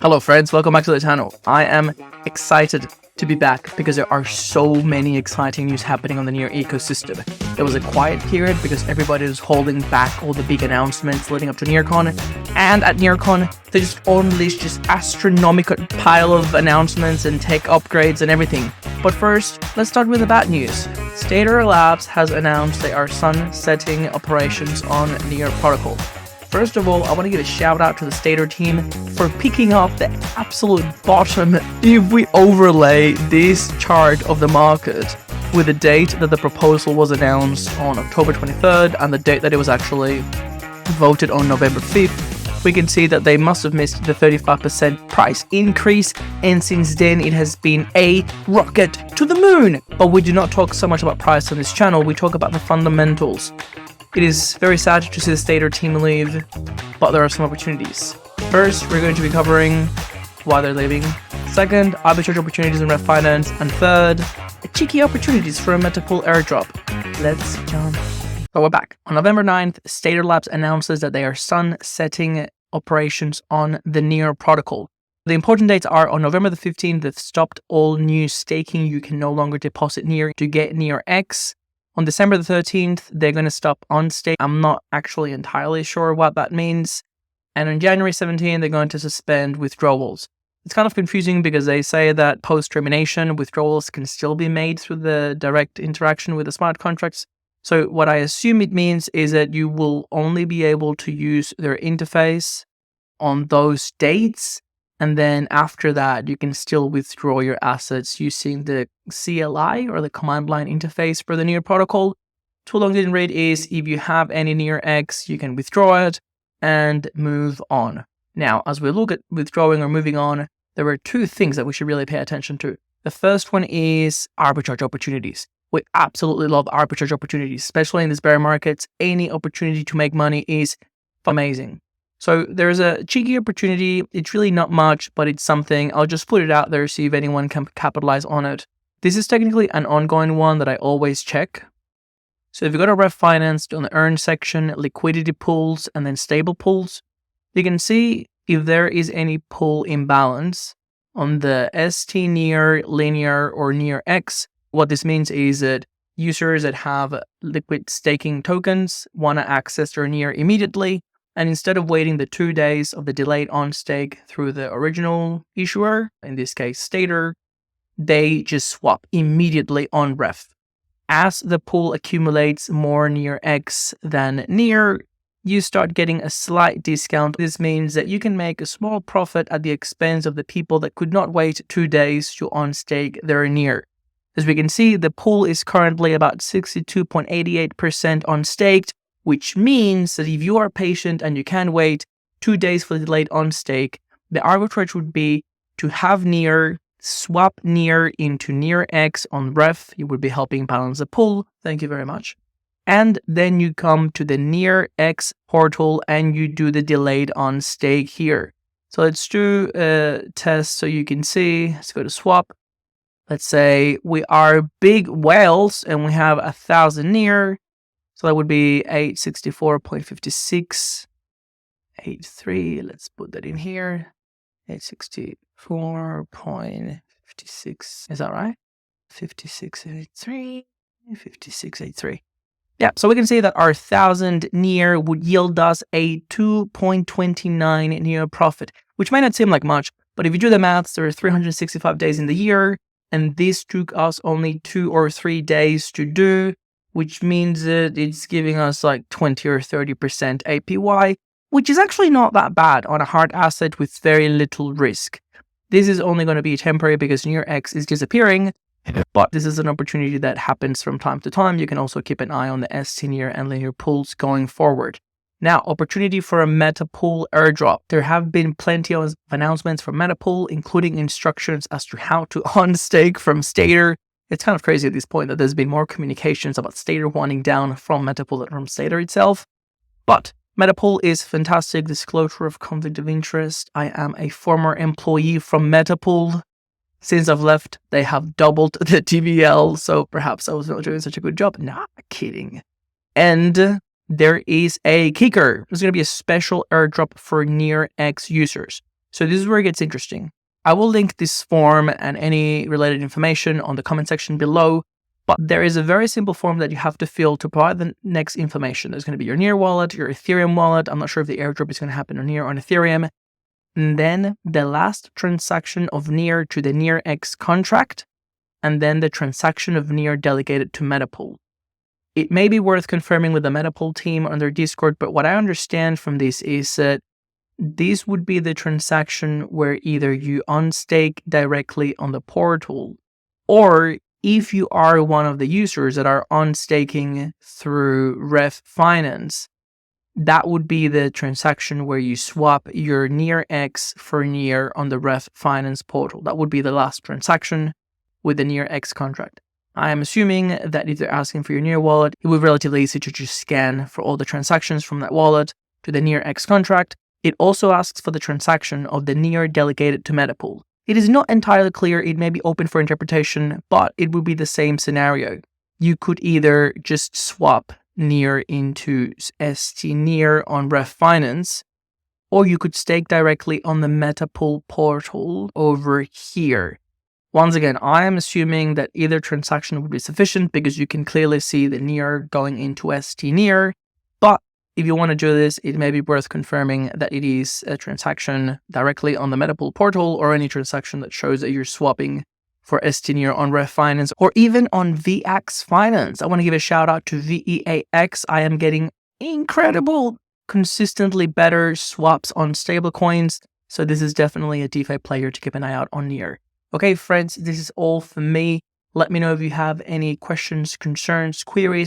Hello friends, welcome back to the channel. I am excited to be back because there are so many exciting news happening on the NEAR ecosystem. There was a quiet period because everybody was holding back all the big announcements leading up to NEARcon, and at NEARcon they just unleashed this astronomical pile of announcements and tech upgrades and everything. But first, let's start with the bad news. Stader Labs has announced they are sunsetting operations on NEAR protocol. First of all, I want to give a shout out to the Stader team for picking up the absolute bottom if we overlay this chart of the market with the date that the proposal was announced on October 23rd and the date that it was actually voted on November 5th. We can see that they must have missed the 35% price increase, and since then it has been a rocket to the moon. But we do not talk so much about price on this channel, we talk about the fundamentals. It is very sad to see the Stader team leave, but there are some opportunities. First, we're going to be covering why they're leaving. Second, arbitrage opportunities in refinance. And third, cheeky opportunities for a mpETH Airdrop. Let's jump. So we're back. On November 9th, Stader Labs announces that they are sunsetting operations on the NEAR protocol. The important dates are on November the 15th, they've stopped all new staking. You can no longer deposit NEAR to get NEARx. On December the 13th, they're going to stop on stake. I'm not actually entirely sure what that means. And on January 17th, they're going to suspend withdrawals. It's kind of confusing because they say that post-termination, withdrawals can still be made through the direct interaction with the smart contracts. So what I assume it means is that you will only be able to use their interface on those dates. And then after that, you can still withdraw your assets using the CLI or the command line interface for the NEAR protocol. Too long didn't read is if you have any NEARx, you can withdraw it and move on. Now, as we look at withdrawing or moving on, there are two things that we should really pay attention to. The first one is arbitrage opportunities. We absolutely love arbitrage opportunities, especially in this bear market. Any opportunity to make money is amazing. So there's a cheeky opportunity. It's really not much, but it's something. I'll just put it out there, see if anyone can capitalize on it. This is technically an ongoing one that I always check. So if you go to refinance on the earn section, liquidity pools, and then stable pools, you can see if there is any pool imbalance on the ST NEAR, linear, or NEARx. What this means is that users that have liquid staking tokens want to access their NEAR immediately. And instead of waiting the 2 days of the delayed on stake through the original issuer, in this case Stader, they just swap immediately on ref. As the pool accumulates more NEARx than NEAR, you start getting a slight discount. This means that you can make a small profit at the expense of the people that could not wait 2 days to on stake their NEAR. As we can see, the pool is currently about 62.88% on staked, which means that if you are patient and you can wait 2 days for the delayed on stake, the arbitrage would be to have NEAR, swap NEAR into NEARx on ref. You would be helping balance the pool. Thank you very much. And then you come to the NEARx portal and you do the delayed on stake here. So let's do a test so you can see. Let's go to swap. Let's say we are big whales and we have 1,000 NEAR. So that would be 864.5683. Let's put that in here. 864.56. Is that right? 5683. 5683. Yeah, so we can see that our 1,000 NEAR would yield us a 2.29 NEAR profit, which might not seem like much, but if you do the maths, there are 365 days in the year, and this took us only 2 or 3 days to do, which means that it's giving us like 20 or 30% APY, which is actually not that bad on a hard asset with very little risk. This is only going to be temporary because NEARx is disappearing, but this is an opportunity that happens from time to time. You can also keep an eye on the ST NEAR and linear pools going forward. Now, opportunity for a mpETH Airdrop. There have been plenty of announcements from mpETH, including instructions as to how to unstake from Stader. It's kind of crazy at this point that there's been more communications about Stader winding down from mpETH than from Stader itself. But mpETH is fantastic. Disclosure of conflict of interest. I am a former employee from mpETH. Since I've left, they have doubled the TVL, so perhaps I was not doing such a good job. Nah, kidding. And there is a kicker. There's going to be a special airdrop for NEARx users. So this is where it gets interesting. I will link this form and any related information on the comment section below, but there is a very simple form that you have to fill to provide the next information. There's going to be your NEAR wallet, your Ethereum wallet. I'm not sure if the airdrop is going to happen on NEAR or on Ethereum. And then the last transaction of NEAR to the NEARx contract, and then the transaction of NEAR delegated to Metapool. It may be worth confirming with the Metapool team on their Discord, but what I understand from this is that this would be the transaction where either you unstake directly on the portal, or if you are one of the users that are unstaking through Ref Finance, that would be the transaction where you swap your NEARx for NEAR on the Ref Finance portal. That would be the last transaction with the NEARx contract. I am assuming that if they're asking for your NEAR wallet, it would be relatively easy to just scan for all the transactions from that wallet to the NEARx contract. It also asks for the transaction of the NEAR delegated to Metapool. It is not entirely clear, it may be open for interpretation, but it would be the same scenario. You could either just swap NEAR into ST NEAR on Ref Finance, or you could stake directly on the Metapool portal over here. Once again, I am assuming that either transaction would be sufficient because you can clearly see the NEAR going into ST NEAR, but if you want to do this, it may be worth confirming that it is a transaction directly on the Metapool portal, or any transaction that shows that you're swapping for ST NEAR on Ref Finance, or even on VX Finance. I want to give a shout out to VEAX. I am getting incredible, consistently better swaps on stablecoins. So this is definitely a DeFi player to keep an eye out on NEAR. Okay, friends, this is all for me. Let me know if you have any questions, concerns, queries.